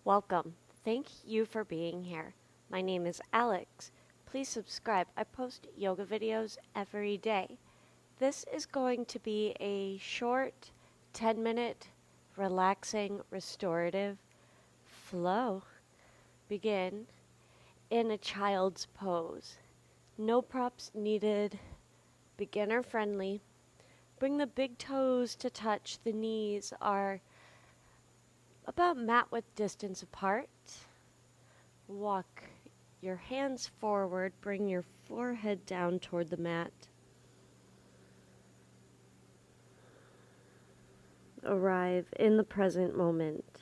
Welcome. Thank you for being here. My name is Alex. Please subscribe. I post yoga videos every day. This is going to be a short 10-minute relaxing restorative flow. Begin in a child's pose. No props needed. Beginner friendly. Bring the big toes to touch. The knees are about mat width distance apart. Walk your hands forward. Bring your forehead down toward the mat. Arrive in the present moment.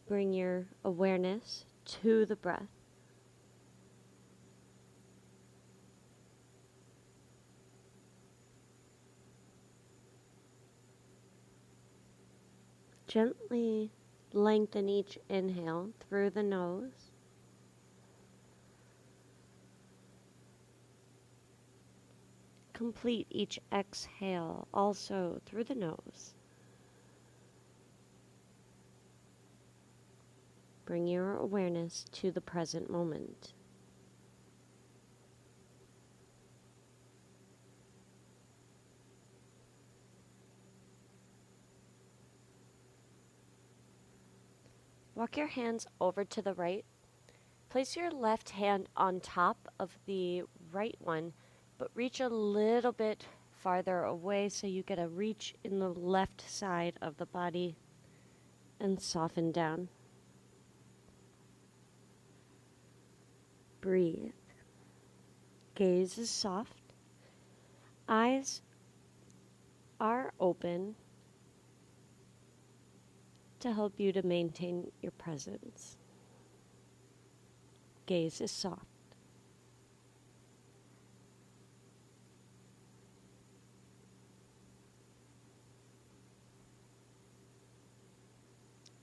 Bring your awareness to the breath. Gently lengthen each inhale through the nose. Complete each exhale also through the nose. Bring your awareness to the present moment. Walk your hands over to the right. Place your left hand on top of the right one, but reach a little bit farther away so you get a reach in the left side of the body and soften down. Breathe. Gaze is soft. Eyes are open to help you to maintain your presence. Gaze is soft.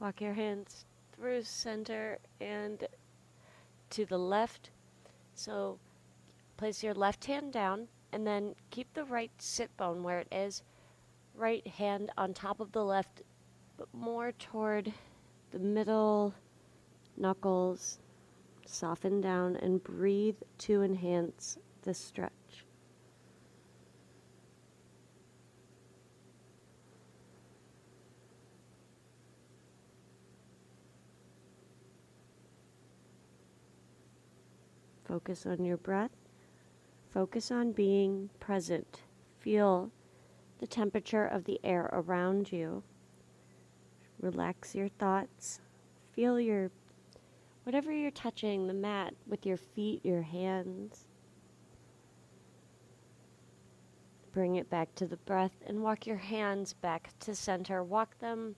Walk your hands through center and to the left. So place your left hand down and then keep the right sit bone where it is. Right hand on top of the left, but more toward the middle knuckles. Soften down and breathe to enhance the stretch. Focus on your breath. Focus on being present. Feel the temperature of the air around you. Relax your thoughts. Feel whatever you're touching, the mat with your feet, your hands. Bring it back to the breath and walk your hands back to center. Walk them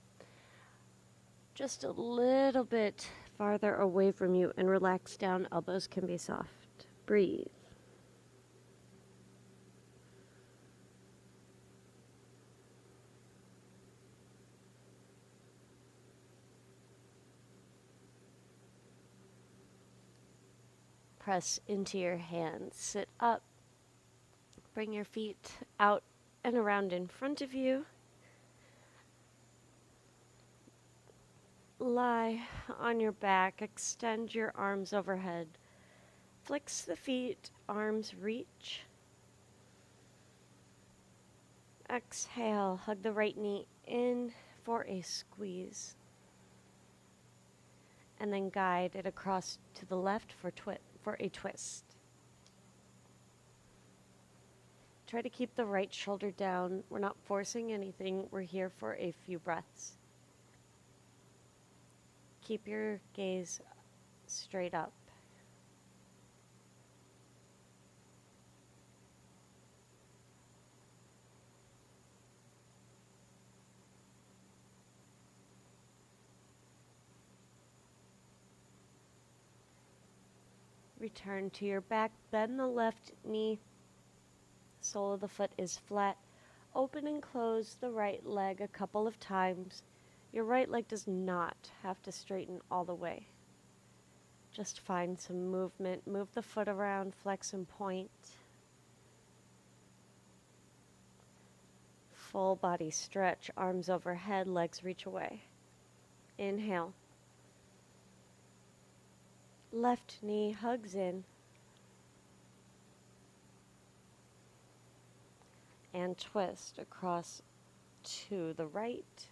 just a little bit farther away from you and relax down. Elbows can be soft. Breathe. Press into your hands. Sit up. Bring your feet out and around in front of you. Lie on your back. Extend your arms overhead. Flex the feet. Arms reach. Exhale. Hug the right knee in for a squeeze. And then guide it across to the left for a twist. Try to keep the right shoulder down. We're not forcing anything. We're here for a few breaths. Keep your gaze straight up. Return to your back. Bend the left knee. Sole of the foot is flat. Open and close the right leg a couple of times. Your right leg does not have to straighten all the way. Just find some movement. Move the foot around, flex and point. Full body stretch, arms overhead, legs reach away. Inhale. Left knee hugs in. And twist across to the right.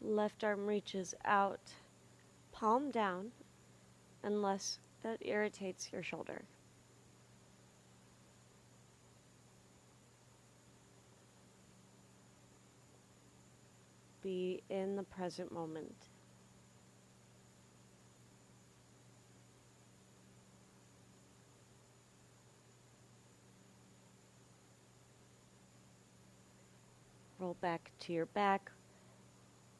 Left arm reaches out, palm down, unless that irritates your shoulder. Be in the present moment. Roll back to your back.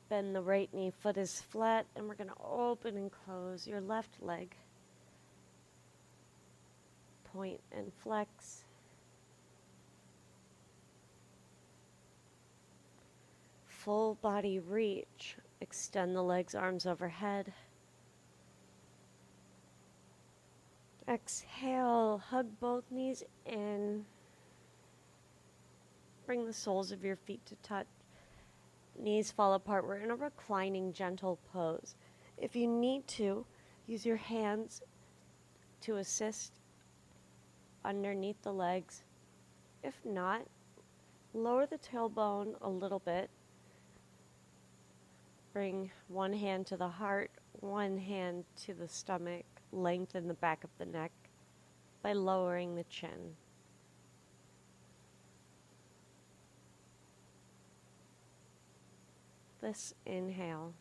Bend the right knee, foot is flat, and we're going to open and close your left leg. Point and flex. Full body reach. Extend the legs, arms overhead. Exhale, hug both knees in. Bring the soles of your feet to touch. Knees fall apart. We're in a reclining, gentle pose. If you need to, use your hands to assist underneath the legs. If not, lower the tailbone a little bit. Bring one hand to the heart, one hand to the stomach. Lengthen the back of the neck by lowering the chin. This inhale,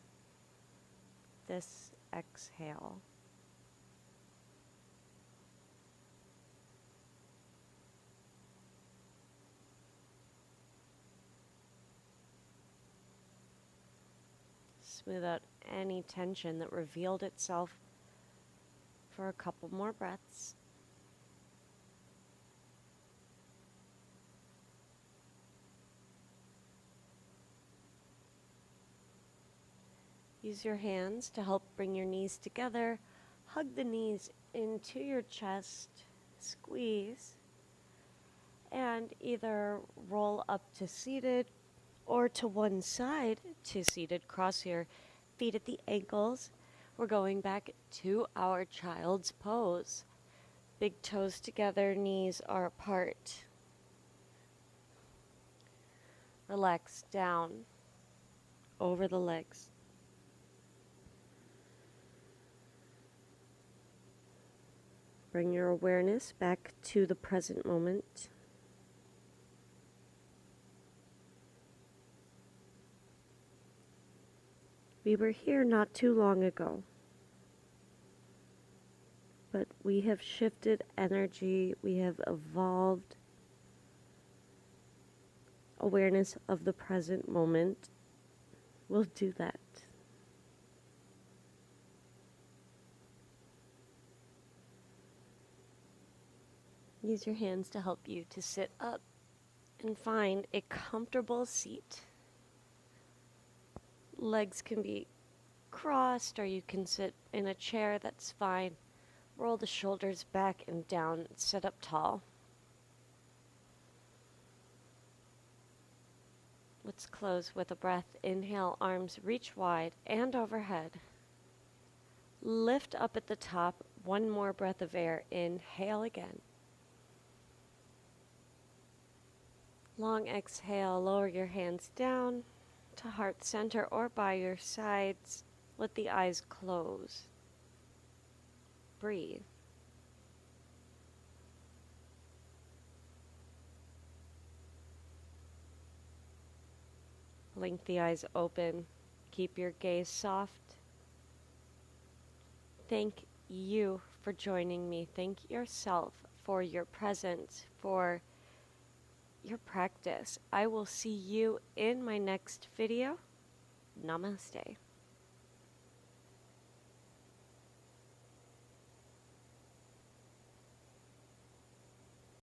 this exhale. Smooth out any tension that revealed itself for a couple more breaths. Use your hands to help bring your knees together. Hug the knees into your chest, squeeze, and either roll up to seated or to one side to seated. Cross your feet at the ankles. We're going back to our child's pose. Big toes together, knees are apart. Relax down over the legs. Bring your awareness back to the present moment. We were here not too long ago, but we have shifted energy, we have evolved awareness of the present moment. We'll do that. Use your hands to help you to sit up and find a comfortable seat. Legs can be crossed, or you can sit in a chair, that's fine. Roll the shoulders back and down, sit up tall. Let's close with a breath. Inhale, arms reach wide and overhead. Lift up at the top, one more breath of air. Inhale again. Long exhale, lower your hands down to heart center or by your sides. Let the eyes close. Breathe. Blink the eyes open. Keep your gaze soft. Thank you for joining me. Thank yourself for your presence, for your practice. I will see you in my next video. Namaste.